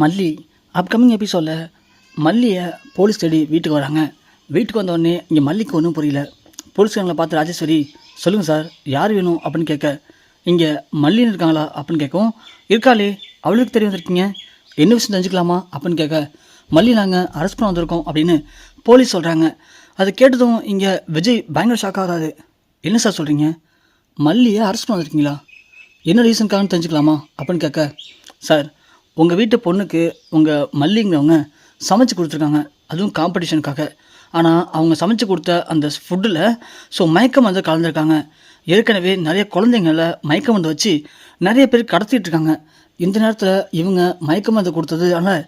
மல்லி அப்கமிங் எபிசோடில் மல்லியை போலீஸ் தேடி வீட்டுக்கு வராங்க. வீட்டுக்கு வந்தோடனே இங்கே மல்லிக்கு ஒன்றும் புரியல. போலீஸ்காரங்களை பார்த்து ராஜேஸ்வரி சொல்லுங்கள் சார் யார் வேணும் அப்படின்னு கேட்க, இங்கே மல்லின்னு இருக்காங்களா அப்படின்னு கேட்கவும், இருக்காளே அவளுக்கு தெரிய வந்திருக்கீங்க, என்ன விஷயம் தெரிஞ்சுக்கலாமா அப்படின்னு கேட்க, மல்லி நாங்கள் அரெஸ்ட் பண்ண வந்திருக்கோம் அப்படின்னு போலீஸ் சொல்கிறாங்க. அதை கேட்டதும் இங்கே விஜய் பயங்கர ஷாக் ஆகிறாரு. என்ன சார் சொல்கிறீங்க, மல்லியை அரெஸ்ட் பண்ண வந்திருக்கீங்களா, என்ன ரீசனுக்காகன்னு தெரிஞ்சுக்கலாமா அப்படின்னு கேட்க, சார் உங்கள் வீட்டு பொண்ணுக்கு உங்கள் மல்லிங்கிறவங்க சமைச்சு கொடுத்துருக்காங்க, அதுவும் காம்படிஷனுக்காக. ஆனால் அவங்க சமைச்சு கொடுத்த அந்த ஃபுட்டில் மயக்க மருந்து கலந்துருக்காங்க. ஏற்கனவே நிறைய குழந்தைங்கள மயக்க மருந்து வச்சு நிறைய பேர் கடத்திட்டு இருக்காங்க. இந்த நேரத்தில் இவங்க மயக்க மருந்து கொடுத்தது ஆனால்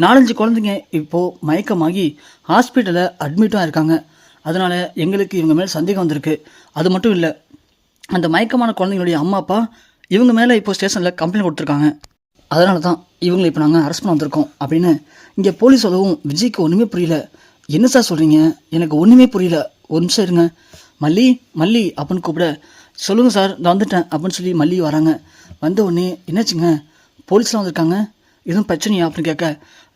4-5 குழந்தைங்க இப்போது மயக்கமாகி ஹாஸ்பிட்டலில் அட்மிட்டும் இருக்காங்க. அதனால் எங்களுக்கு இவங்க மேலே சந்தேகம் வந்திருக்கு. அது மட்டும் இல்லை, அந்த மயக்கமான குழந்தைங்களுடைய அம்மா அப்பா இவங்க மேலே இப்போ ஸ்டேஷனில் கம்ப்ளைண்ட் கொடுத்துருக்காங்க. அதனால தான் இவங்களை இப்போ நாங்கள் அரெஸ்ட் பண்ண வந்திருக்கோம் அப்படின்னு இங்கே போலீஸ் சொல்லவும் விஜய்க்கு ஒன்றுமே புரியல. என்ன சார் சொல்கிறீங்க, எனக்கு ஒன்றுமே புரியல, ஒரு நிமிஷம் இருங்க. மல்லி மல்லி அப்படின்னு கூப்பிட, சொல்லுங்கள் சார் நான் வந்துட்டேன் அப்படின்னு சொல்லி மல்லி வராங்க. வந்த உடனே என்னாச்சுங்க, போலீஸ்லாம் வந்திருக்காங்க, எதுவும் பிரச்சனையா அப்படின்னு கேட்க,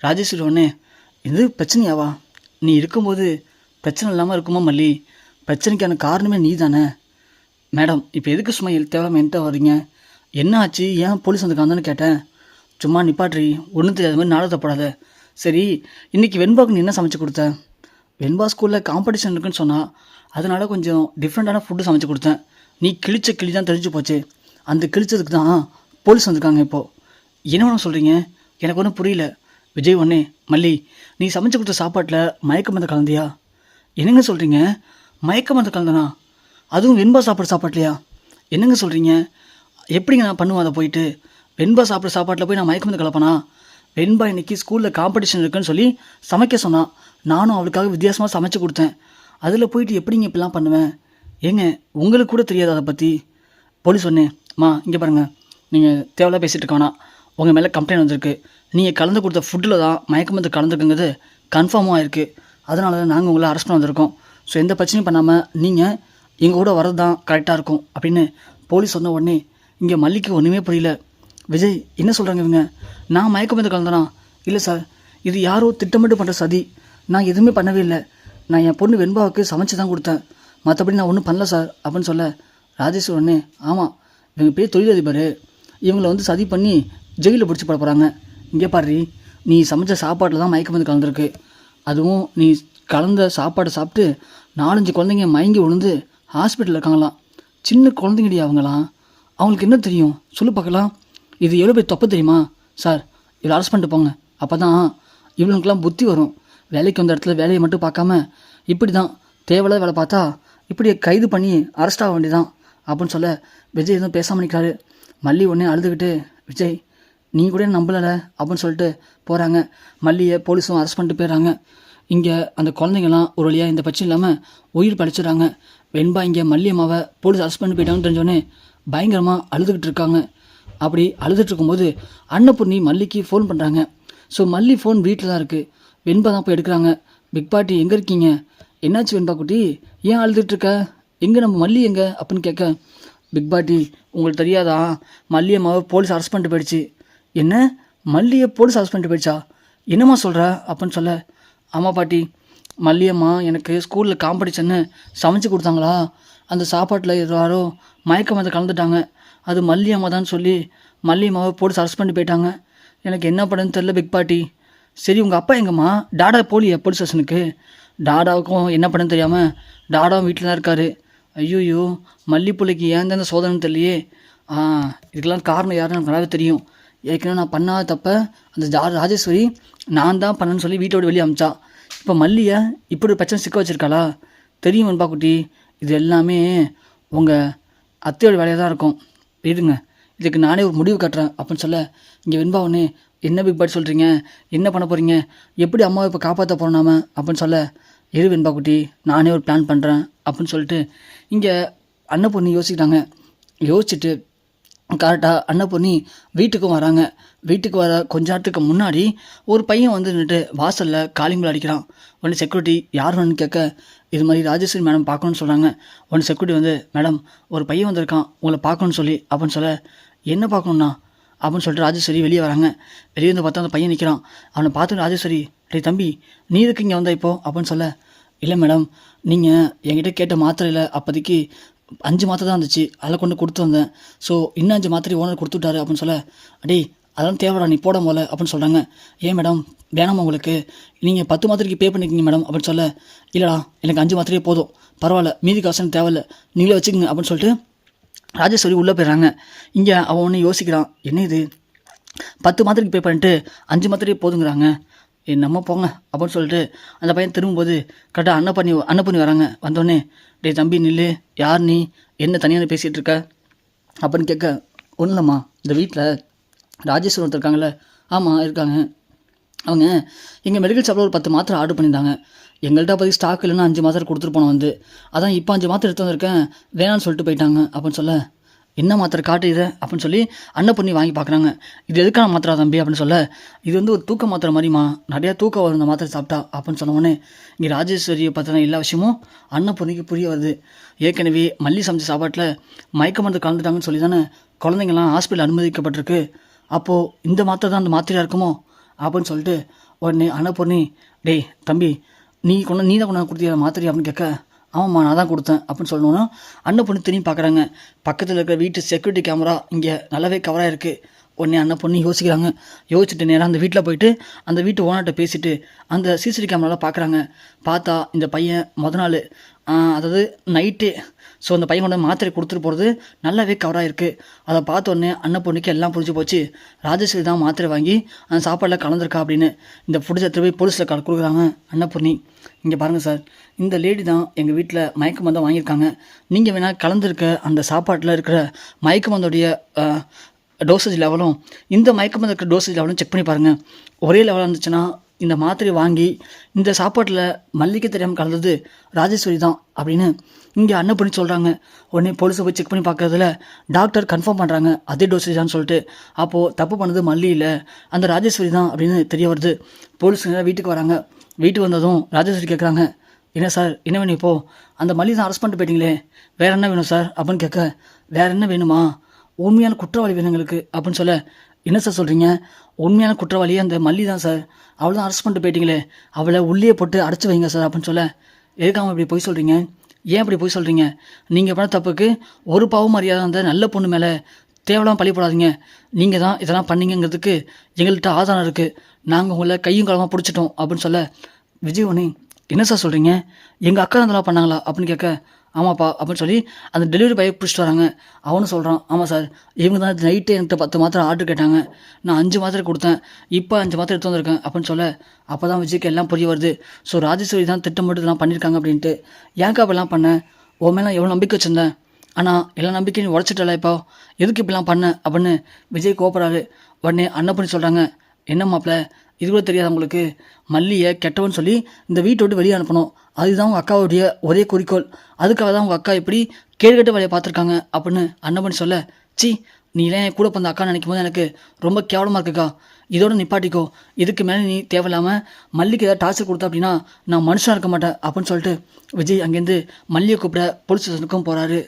ராஜேஸ்வரி உடனே இது பிரச்சனையாவா, நீ இருக்கும்போது பிரச்சனை இல்லாமல் இருக்குமா மல்லி, பிரச்சனைக்கான காரணமே நீ தானே. மேடம் இப்போ எதுக்கு சும்மா தேவையில்லாமல் என்கிட்ட வரீங்க, என்ன ஆச்சு, ஏன் போலீஸ் வந்திருக்காங்கன்னு கேட்டேன். சும்மா நிப்பாட்ரி, ஒன்றும் தெரியாத மாதிரி நாடகப்படாத. சரி இன்றைக்கி வெண்பாவுக்கு நீ என்ன சமைச்சு கொடுத்த, வெண்பா ஸ்கூலில் காம்படிஷன் இருக்குன்னு சொன்னால் அதனால் கொஞ்சம் டிஃப்ரெண்ட்டான ஃபுட்டு சமைச்சு கொடுத்தேன். நீ கிழிச்ச கிளி தான் தெரிஞ்சு போச்சு, அந்த கிழிச்சதுக்கு தான் போலீஸ் வந்திருக்காங்க. இப்போது என்ன வேணும் சொல்கிறீங்க, எனக்கு ஒன்றும் புரியல. விஜய் ஒன்னே, மல்லி நீ சமைச்சு கொடுத்த சாப்பாட்டில் மயக்க மருந்து கலந்தியா, என்னங்க சொல்கிறீங்க, மயக்க மருந்து கலந்தனா, அதுவும் வெண்பா சாப்பாட்லையா, என்னங்க சொல்கிறீங்க, எப்படிங்க நான் பண்ணுவேன் அதை போயிட்டு, வெண்பா சாப்பிட்ற சாப்பாட்டில் போய் நான் மயக்க மருந்து கலப்பனா, வெண்பா இன்றைக்கி ஸ்கூலில் காம்படிஷன் இருக்குன்னு சொல்லி சமைக்க சொன்னான், நானும் அவளுக்காக வித்தியாசமாக சமைச்சு கொடுத்தேன், அதில் போயிட்டு எப்படிங்க இப்படிலாம் பண்ணுவேன், ஏங்க உங்களுக்கு கூட தெரியாது அதை பற்றி. போலீஸ் சொன்னேன், இங்கே பாருங்கள், நீங்கள் தேவையில்லாம் பேசிகிட்டு இருக்க வேணாம், உங்கள் மேலே கம்ப்ளைண்ட் வந்திருக்கு, நீங்கள் கலந்து கொடுத்த ஃபுட்டில் தான் மயக்க மருந்து கலந்துக்குங்கிறது கன்ஃபார்மாக ஆயிருக்கு, அதனால தான் நாங்கள் உங்களை அரெஸ்ட் பண்ண வந்திருக்கோம். எந்த பிரச்சனையும் பண்ணாமல் நீங்கள் எங்கள் கூட வர்றது தான் கரெக்டாக இருக்கும் அப்படின்னு போலீஸ் சொன்ன உடனே இங்கே மல்லிக்கு ஒன்றுமே புரியல. விஜய் என்ன சொல்கிறாங்க இவங்க, நான் மயக்க மருந்து கலந்தனா, இல்லை சார் இது யாரோ திட்டமிட்டு பண்ணுற சதி, நான் எதுவுமே பண்ணவே இல்லை, நான் என் பொண்ணு வெண்பாவுக்கு சமைச்சு தான் கொடுத்தேன், மற்றபடி நான் ஒன்றும் பண்ணல சார் அப்படின்னு சொல்ல, ராஜேஷ் உடனே ஆமாம் இவங்க பெரிய தொழிலதிபர், இவங்களை சதி பண்ணி ஜெயிலில் பிடிச்சி போட போகிறாங்க. இங்கே பாரு, நீ சமைச்ச சாப்பாட்டில் தான் மயக்க மருந்து கலந்துருக்கு, அதுவும் நீ கலந்த சாப்பாடை சாப்பிட்டு 4-5 குழந்தைங்க மயங்கி விழுந்து ஹாஸ்பிட்டலில் இருக்காங்களாம். சின்ன குழந்தைங்கடி அவங்களாம், அவங்களுக்கு என்ன தெரியும் சொல்லு பார்க்கலாம், இது எவ்வளோ பேர் தப்பு தெரியுமா சார், இவ்வளோ அரெஸ்ட் பண்ணிட்டு போங்க, அப்போ தான் இவங்களுக்கெல்லாம் புத்தி வரும், வேலைக்கு வந்த இடத்துல வேலையை மட்டும் பார்க்காம இப்படி தான் தேவையில்லாத வேலை பார்த்தா இப்படி கைது பண்ணி அரெஸ்ட் ஆக வேண்டியதான் அப்படின்னு சொல்ல, விஜய் எதுவும் பேசாமல் நிற்கிறாரு. மல்லி உடனே அழுதுகிட்டு, விஜய் நீ கூட நம்பலை அப்படின்னு சொல்லிட்டு போகிறாங்க. மல்லியை போலீஸும் அரெஸ்ட் பண்ணிட்டு போயிடுறாங்க. இங்கே அந்த குழந்தைங்களாம் ஒரு வழியாக இந்த பிரச்சனை இல்லாமல் உயிர் படைச்சிடுறாங்க. வெண்பா இங்கே மல்லி அம்மாவை போலீஸ் அரெஸ்ட் பண்ணி போயிட்டாங்கன்னு தெரிஞ்சோடனே பயங்கரமாக அழுதுகிட்டு இருக்காங்க. அப்படி அழுதுட்டு இருக்கும்போது அன்னபூர்ணி மல்லிக்கு ஃபோன் பண்ணுறாங்க. மல்லி ஃபோன் வீட்டில் தான் இருக்குது, வெண்பா தான் போய் எடுக்கிறாங்க. பிக் பாட்டி எங்கே இருக்கீங்க, என்னாச்சு வெண்பா குட்டி, ஏன் அழுதுட்டுருக்க, எங்கே நம்ம மல்லி எங்கே அப்படின்னு கேட்க, பிக் பாட்டி உங்களுக்கு தெரியாதா, மல்லி அம்மாவை போலீஸ் அரெஸ்ட் பண்ணிட்டு போயிடுச்சு. என்ன, மல்லியை போலீஸ் அரெஸ்ட் பண்ணிட்டு போயிடுச்சா, என்னம்மா சொல்கிற அப்படின்னு சொல்ல, ஆமாம் பாட்டி, மல்லியம்மா எனக்கு ஸ்கூலில் காம்படிஷன்னு சமைச்சு கொடுத்தாங்களா, அந்த சாப்பாட்டில் யாரோ மயக்க மருந்து கலந்துட்டாங்க, அது மல்லியம்மா தான் சொல்லி மல்லியம்மாவை போலீஸ் அரெஸ்ட் பண்ணி போயிட்டாங்க. எனக்கு என்ன பண்ணுன்னு தெரில பிக் பாட்டி. சரி உங்கள் அப்பா எங்கம்மா, டாடா போலியா போலீஸ் ஸ்டேஷனுக்கு, டாடாவுக்கும் என்ன பண்ணுன்னு தெரியாமல் டாடாவும் வீட்டில் தான் இருக்கார். ஐயோயோ மல்லி பிள்ளைக்கு ஏன் தான் சோதனைன்னு தெரியலையே, இதுக்கெல்லாம் காரணம் யாருன்னு எனக்கு நல்லாவே தெரியும், ஏற்கனவே நான் பண்ணாத தப்ப அந்த ராஜேஸ்வரி நான் தான் பண்ணேன்னு சொல்லி வீட்டோட வெளியே அமிச்சா, இப்போ மல்லியை இப்படி ஒரு பிரச்சனை சிக்க வச்சுருக்காளா, தெரியும் வெண்பா குட்டி, இது எல்லாமே உங்கள் அத்தையோட வேலையாக தான் இருக்கும், இருங்க இதுக்கு நானே ஒரு முடிவு கட்டுறேன் அப்படின்னு சொல்ல, இங்கே வெண்பா ஒன்று என்ன பிக் பாட்டி சொல்கிறீங்க, என்ன பண்ண போகிறீங்க, எப்படி அம்மாவை இப்போ காப்பாற்ற போகிறோம் நாம அப்படின்னு சொல்ல, இரு வெண்பா குட்டி நானே ஒரு பிளான் பண்ணுறேன் அப்படின்னு சொல்லிட்டு இங்கே அன்னபூர்ணி யோசிக்கிறாங்க. யோசிச்சுட்டு கரெக்டாக அன்னபூர்ணி வீட்டுக்கும் வராங்க. வீட்டுக்கு வர கொஞ்ச நேரத்துக்கு முன்னாடி ஒரு பையன் நின்றுட்டு வாசலில் காலிங் பெல் அடிக்கிறான். உடனே செக்யூரிட்டி யார் வேணும்னு கேட்க, இது மாதிரி ராஜேஸ்வரி மேடம் பார்க்கணுன்னு சொல்கிறாங்க. உடனே செக்யூரிட்டி மேடம் ஒரு பையன் வந்திருக்கான் உங்களை பார்க்கணுன்னு சொல்லி அப்படின்னு சொல்ல, என்ன பார்க்கணுன்னா, அப்படின்னு சொல்லிட்டு ராஜேஸ்வரி வெளியே வராங்க. வெளியே வந்து பார்த்தா அந்த பையன் நிற்கிறான். அவனை பார்த்து ராஜேஸ்வரி, டேய் தம்பி, நீ எதுக்கு இங்கே வந்த இப்போ அப்படின்னு சொல்ல, இல்லை மேடம், நீங்கள் என்கிட்ட கேட்ட மாத்திரையில் அப்போதைக்கு 5 மாத்திரை தான் இருந்துச்சு, அதில் கொண்டு கொடுத்து வந்தேன். ஸோ இன்னும் 5 மாத்திரை ஓனர் கொடுத்துட்டாரு அப்படின்னு சொல்ல, அடே அதெல்லாம் தேவைடா, நீ போட போல அப்படின்னு சொல்கிறாங்க. ஏன் மேடம் வேணாமா உங்களுக்கு, நீங்கள் 10 மாத்திரைக்கு பே பண்ணிக்கிங்க மேடம் அப்படின்னு சொல்ல, இல்லைடா எனக்கு 5 மாத்திரையே போதும், பரவாயில்ல, மீதி காசுன்னு தேவையில்ல, நீங்களே வச்சுக்கோங்க அப்படின்னு சொல்லிட்டு ராஜேஸ்வரி உள்ளே போயிடுறாங்க. இங்கே அவன் ஒன்று யோசிக்கிறான், என்ன இது 10 மாத்திரைக்கு பே பண்ணிட்டு 5 மாத்திரையே போதுங்கிறாங்க, நம்ம போங்க அப்படின்னு சொல்லிட்டு அந்த பையன் திரும்பும்போது கரெக்டாக அன்னப்பண்ணி வராங்க. வந்தோடனே, டே தம்பி நில்லு, யார் நீ, என்ன தனியாக பேசிகிட்டு இருக்க அப்படின்னு கேட்க, ஒன்றும் இல்லைம்மா, இந்த வீட்டில் ராஜேஸ்வரன் ஒருத்தர் இருக்காங்கல்ல. ஆமாம் இருக்காங்க. அவங்க எங்கள் மெடிக்கல் ஷாப்பில் ஒரு 10 மாத்திரை ஆர்டர் பண்ணியிருந்தாங்க. எங்கள்கிட்ட அப்போதைக்கு ஸ்டாக் இல்லைன்னா 5 மாத்திரை கொடுத்துட்டு போனோம் வந்து, அதான் இப்போ 5 மாத்திரை எடுத்து வந்திருக்கேன், வேணான்னு சொல்லிட்டு போயிட்டாங்க அப்படின்னு சொல்ல, என்ன மாத்திரை காட்டு இதை அப்படின்னு சொல்லி அன்னப்பண்ணி வாங்கி பார்க்குறாங்க. இது எதுக்கான மாத்திரை தம்பி அப்படின்னு சொல்ல, இது வந்து ஒரு தூக்க மாத்திரை மாதிரிமா, நிறையா தூக்கம் வரும் இந்த மாத்திரை சாப்பிட்டா அப்படின்னு சொன்னோடனே இங்கே ராஜேஸ்வரியை பற்றின எல்லா விஷயமும் அன்னப்பண்ணிக்கு புரிய வருது. ஏற்கனவே மல்லி சமைச்ச சாப்பாட்டில் மயக்க மருந்து கலந்துட்டாங்கன்னு சொல்லி தானே குழந்தைங்கள்லாம் ஹாஸ்பிட்டல் அனுமதிக்கப்பட்டிருக்கு. அப்போது இந்த மாத்திரை தான் அந்த மாத்திரையாக இருக்குமோ அப்படின்னு சொல்லிட்டு உடனே அன்னப்பண்ணி, டேய் தம்பி, நீ தான் கொண்டாந்து கொடுத்தியா மாத்திரை அப்படின்னு கேட்க, ஆமாம்மா நான் தான் கொடுத்தேன் அப்படின்னு சொல்லணுன்னா அன்னப்பொண்ணு திரும்பி பார்க்குறாங்க. பக்கத்தில் இருக்கிற வீட்டு செக்யூரிட்டி கேமரா இங்கே நல்லாவே கவராக இருக்குது. உடனே அன்னப்பொண்ணு யோசிக்கிறாங்க. யோசிச்சுட்டு நேராக அந்த வீட்டில் போயிட்டு அந்த வீட்டு ஓனர்கிட்ட பேசிவிட்டு அந்த சிசிடிவி கேமராவில் பார்க்குறாங்க. பார்த்தா இந்த பையன் நாள் அதாவது நைட்டே, ஸோ அந்த பையன் கொண்டு மாத்திரை கொடுத்துட்டு போகிறது நல்லாவே கவராக இருக்குது. அதை பார்த்தோன்னே அன்னப்பொண்ணுக்கு எல்லாம் புரிஞ்சு போச்சு, ராஜேஸ்வரி தான் மாத்திரை வாங்கி அந்த சாப்பாடில் கலந்துருக்கா அப்படின்னு. இந்த ஃபுட்டு எடுத்து போய் போலீஸில் கொடுக்குறாங்க. அன்னப்பொண்ணி, இங்கே பாருங்கள் சார், இந்த லேடி தான் எங்கள் வீட்டில் மயக்க மருந்தை வாங்கியிருக்காங்க. நீங்கள் வேணால் கலந்துருக்க அந்த சாப்பாட்டில் இருக்கிற மயக்க மருந்துடைய டோசேஜ் லெவலும் இந்த மயக்க மருந்து இருக்கிற டோசேஜ் லெவலும் செக் பண்ணி பாருங்கள். ஒரே லெவலாக இருந்துச்சுன்னா இந்த மாத்திரை வாங்கி இந்த சாப்பாட்டில் மல்லிகை தெரியாமல் கலந்தது ராஜேஸ்வரி தான் அப்படின்னு இங்கே அன்னப்பண்ணி சொல்கிறாங்க. உடனே போலீஸை போய் செக் பண்ணி பார்க்குறதுல டாக்டர் கன்ஃபார்ம் பண்ணுறாங்க அதே டோசேஜ் தான் சொல்லிட்டு. அப்போது தப்பு பண்ணது மல்லி இல்லை, அந்த ராஜேஸ்வரி தான் அப்படின்னு தெரிய வருது. போலீஸ் வீட்டுக்கு வராங்க. வீட்டுக்கு வந்ததும் ராஜேஸ்வரி கேட்குறாங்க, என்ன சார் என்ன வேணும் இப்போது, அந்த மல்லி தான் அரெஸ்ட் பண்ணிட்டு போயிட்டீங்களே, வேறு என்ன வேணும் சார் அப்படின்னு கேட்க, வேறு என்ன வேணுமா, உண்மையான குற்றவாளி வேணும் எங்களுக்கு அப்படின்னு சொல்ல, என்ன சார் சொல்கிறீங்க, உண்மையான குற்றவாளியே அந்த மல்லி தான் சார், அவள் தான் அரெஸ்ட் பண்ணிட்டு போயிட்டீங்களே, அவளை உள்ளே போட்டு அடைச்சி வைங்க சார் அப்படின்னு சொல்ல, எதுக்காக இப்படி போய் சொல்கிறீங்க, ஏன் இப்படி போய் சொல்கிறீங்க, நீங்கள் பண்ண தப்புக்கு ஒரு பாவம் மரியாதை அந்த நல்ல பொண்ணு மேலே தேவையில்லாமல் பழி போடாதீங்க, நீங்கள் தான் இதெல்லாம் பண்ணீங்கிறதுக்கு எங்கள்கிட்ட ஆதாரம் இருக்குது, நாங்கள் உங்களை கையும் களமாக பிடிச்சிட்டோம் அப்படின்னு சொல்ல, விஜயவனி என்ன சார் சொல்கிறீங்க, எங்கள் அக்கா அதெல்லாம் பண்ணாங்களா அப்படின்னு கேட்க, ஆமாப்பா அப்படின்னு சொல்லி அந்த டெலிவரி பாயை பிடிச்சிட்டு வராங்க. அவனும் சொல்கிறான், ஆமாம் சார், இவங்க தான் நைட்டே என்கிட்ட 10 மாத்திரை ஆர்டர் கேட்டாங்க, நான் 5 மாத்திரை கொடுத்தேன், இப்போ 5 மாத்திரை எடுத்து வந்திருக்கேன் அப்படின்னு சொல்ல, அப்போ தான் விஜய்க்கு எல்லாம் புரிய வருது. ஸோ ராஜேஸ்வரி தான் திட்டமிட்டு இதெல்லாம் பண்ணியிருக்காங்க அப்படின்ட்டு. ஏன்க்கா இப்பெல்லாம் பண்ணேன், உன் மேலே எவ்வளோ நம்பிக்கை வச்சுருந்தேன், ஆனால் எல்லா நம்பிக்கையும் உடச்சிட்டல, இப்போ எதுக்கு இப்படிலாம் பண்ண அப்படின்னு விஜய் கோபப்படுறாரு. உடனே அன்னப்பண்ணி சொல்கிறாங்க, என்ன மாப்பிள்ள, இது கூட தெரியாது உங்களுக்கு, மல்லியை கெட்டவன்னு சொல்லி இந்த வீட்டை விட்டு வெளியே அனுப்பணும், அதுதான் உங்கள் அக்காவுடைய ஒரே குறிக்கோள், அதுக்காக தான் உங்கள் அக்கா இப்படி கேடுகட்ட வேலையை பார்த்துருக்காங்க அப்படின்னு அன்னப்பண்ணி சொல்ல, சி நீலாம் என் கூட பிறந்த அக்கா நினைக்கும் போது எனக்கு ரொம்ப கேவலமாக இருக்குக்கா, இதோட நிப்பாட்டிக்கோ, இதுக்கு மேலே நீ தேவையில்லாமல் மல்லிக்கு ஏதாவது டார்ச்சர் கொடுத்தா அப்படின்னா நான் மனுஷனாக இருக்க மாட்டேன் அப்படின்னு சொல்லிட்டு விஜய் அங்கேருந்து மல்லியை கூப்பிட போலீஸ் ஸ்டேஷனுக்கும் போகிறாரு.